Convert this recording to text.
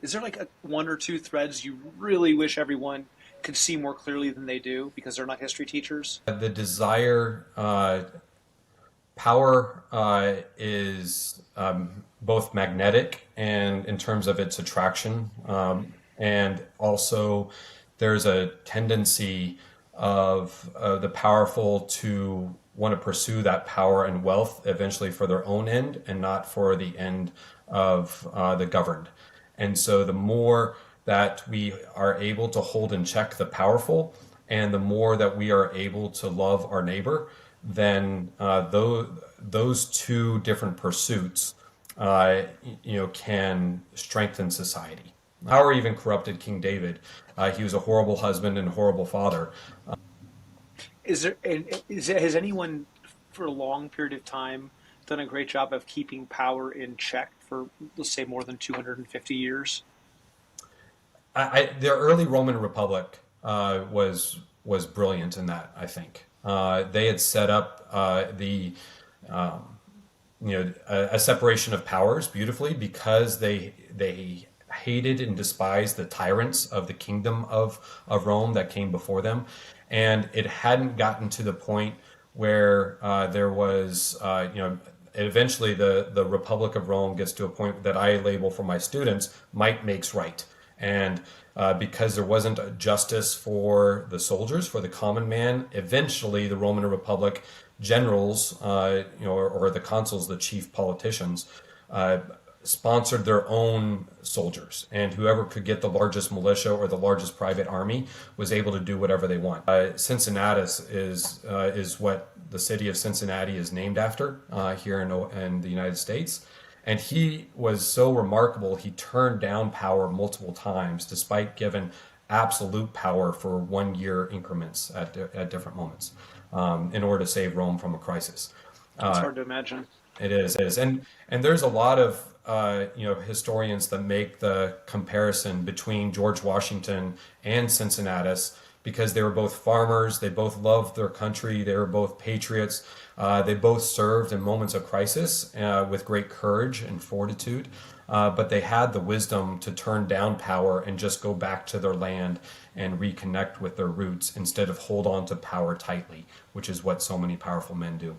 Is there like one or two threads you really wish everyone could see more clearly than they do because they're not history teachers? The desire, power is both magnetic and in terms of its attraction, and also there's a tendency of the powerful to want to pursue that power and wealth eventually for their own end and not for the end of the governed. And so the more that we are able to hold in check the powerful, and the more that we are able to love our neighbor, then those two different pursuits, can strengthen society. Power even corrupted King David. He was a horrible husband and a horrible father. Has anyone for a long period of time done a great job of keeping power in check for, let's say, more than 250 years? The early Roman Republic was brilliant in that. I think they had set up the a separation of powers beautifully because they hated and despised the tyrants of the kingdom of Rome that came before them, and it hadn't gotten to the point where there was eventually the Republic of Rome gets to a point that I label for my students might makes right. And because there wasn't a justice for the soldiers, for the common man, eventually the Roman Republic generals, or the consuls, the chief politicians, sponsored their own soldiers, and whoever could get the largest militia or the largest private army was able to do whatever they want. Cincinnatus is what the city of Cincinnati is named after here in the United States. And he was so remarkable, he turned down power multiple times, despite given absolute power for 1 year increments at different moments, in order to save Rome from a crisis. It's hard to imagine. It is, and there's a lot of historians that make the comparison between George Washington and Cincinnatus because they were both farmers, they both loved their country, they were both patriots, they both served in moments of crisis with great courage and fortitude, but they had the wisdom to turn down power and just go back to their land and reconnect with their roots instead of hold on to power tightly, which is what so many powerful men do.